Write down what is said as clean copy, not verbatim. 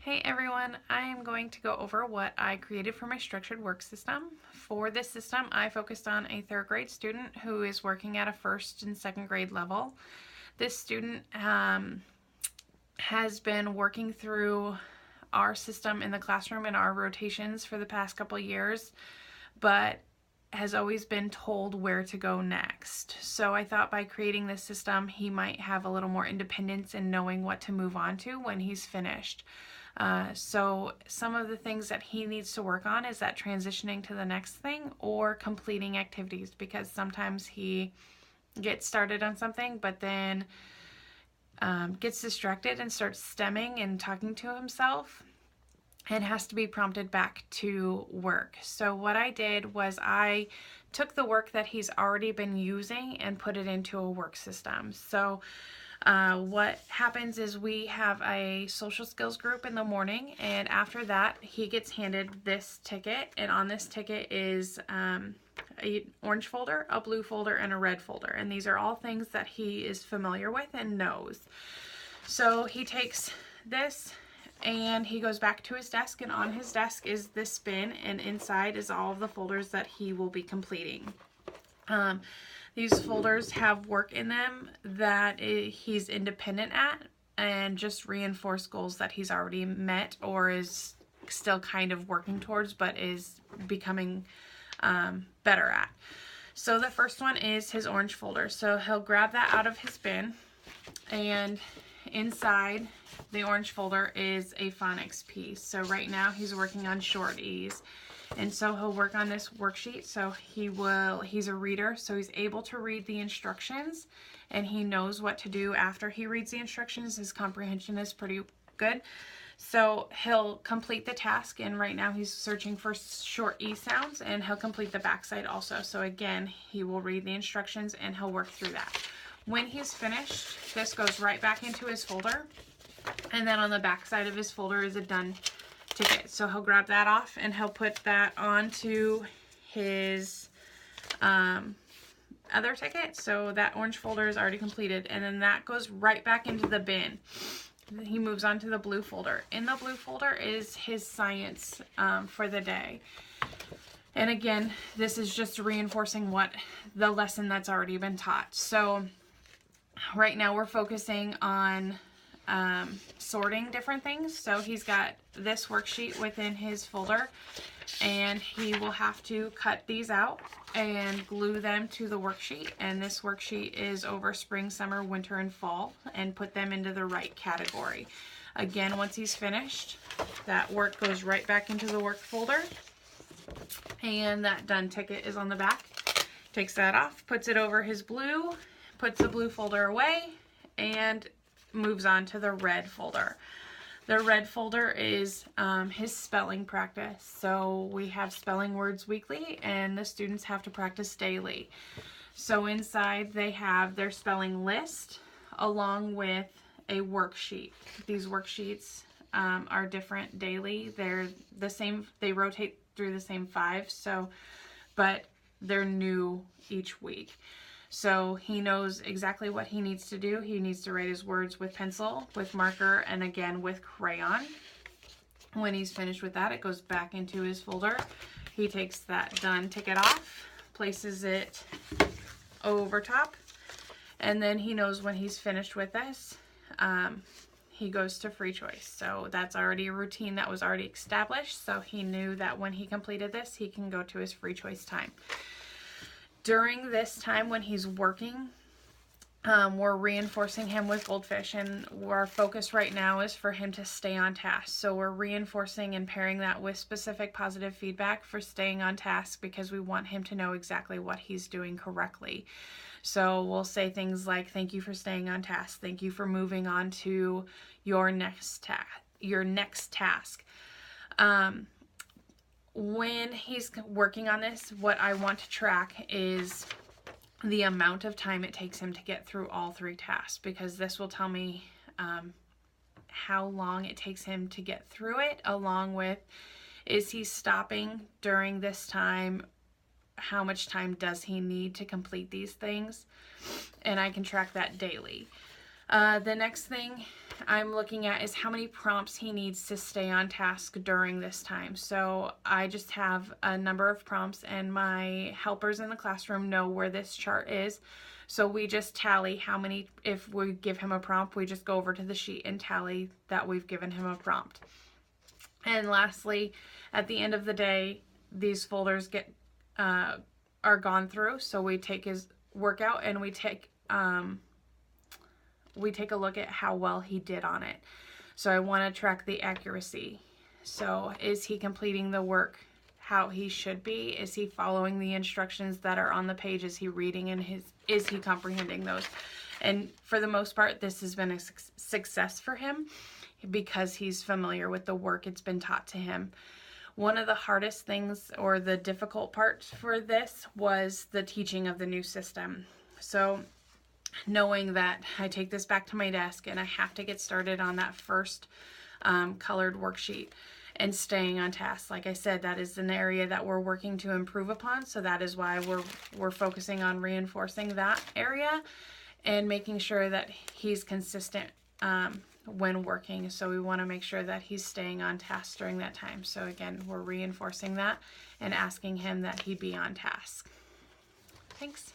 Hey everyone, I am going to go over what I created for my structured work system. For this system, I focused on a third grade student who is working at a first and second grade level. This student has been working through our system in the classroom and our rotations for the past couple years, but has always been told where to go next. So I thought by creating this system, he might have a little more independence in knowing what to move on to when he's finished. So some of the things that he needs to work on is that transitioning to the next thing or completing activities, because sometimes he gets started on something but then gets distracted and starts stemming and talking to himself and has to be prompted back to work. So what I did was I took the work that he's already been using and put it into a work system. So what happens is we have a social skills group in the morning, and after that he gets handed this ticket, and on this ticket is an orange folder, a blue folder, and a red folder, and these are all things that he is familiar with and knows. So he takes this and he goes back to his desk, and on his desk is this bin, and inside is all of the folders that he will be completing. These folders have work in them that he's independent at and just reinforce goals that he's already met or is still kind of working towards but is becoming better at. So the first one is his orange folder. So he'll grab that out of his bin, and inside the orange folder is a phonics piece. So right now he's working on short E's. And so he'll work on this worksheet. So he's a reader, so he's able to read the instructions and he knows what to do after he reads the instructions. His comprehension is pretty good. So he'll complete the task, and right now he's searching for short E sounds, and he'll complete the backside also. So again, he will read the instructions and he'll work through that. When he's finished, this goes right back into his folder, and then on the back side of his folder is a done ticket. So he'll grab that off and he'll put that onto his other ticket. So that orange folder is already completed, and then that goes right back into the bin. He moves on to the blue folder. In the blue folder is his science for the day. And again, this is just reinforcing what the lesson that's already been taught. So right now we're focusing on sorting different things. So he's got this worksheet within his folder, and he will have to cut these out and glue them to the worksheet. And this worksheet is over spring, summer, winter, and fall, and put them into the right category. Again, once he's finished, that work goes right back into the work folder, and that done ticket is on the back. Takes that off, puts it over his blue, puts the blue folder away, and moves on to the red folder. The red folder is his spelling practice. So we have spelling words weekly, and the students have to practice daily. So inside they have their spelling list along with a worksheet. These worksheets are different daily. They're the same, they rotate through the same 5, but they're new each week. So he knows exactly what he needs to do. He needs to write his words with pencil, with marker, and again with crayon. When he's finished with that, it goes back into his folder. He takes that done ticket off, places it over top, and then he knows when he's finished with this, he goes to free choice. So that's already a routine that was already established. So he knew that when he completed this, he can go to his free choice time. During this time when he's working, we're reinforcing him with goldfish, and our focus right now is for him to stay on task. So we're reinforcing and pairing that with specific positive feedback for staying on task, because we want him to know exactly what he's doing correctly. So we'll say things like, thank you for staying on task. Thank you for moving on to your next task. When he's working on this, what I want to track is the amount of time it takes him to get through all 3 tasks, because this will tell me how long it takes him to get through it, along with, is he stopping during this time? How much time does he need to complete these things? And I can track that daily. The next thing I'm looking at is how many prompts he needs to stay on task during this time. So I just have a number of prompts, and my helpers in the classroom know where this chart is. So we just tally how many, if we give him a prompt, we just go over to the sheet and tally that we've given him a prompt. And lastly, at the end of the day, these folders are gone through. So we take his workout and we take a look at how well he did on it. So I want to track the accuracy. So is he completing the work how he should be? Is he following the instructions that are on the page? Is he reading and is he comprehending those? And for the most part, this has been a success for him because he's familiar with the work it's been taught to him. One of the hardest things, or the difficult part for this, was the teaching of the new system. So knowing that I take this back to my desk and I have to get started on that first colored worksheet and staying on task. Like I said, that is an area that we're working to improve upon. So that is why we're focusing on reinforcing that area and making sure that he's consistent when working. So we want to make sure that he's staying on task during that time. So again, we're reinforcing that and asking him that he be on task. Thanks.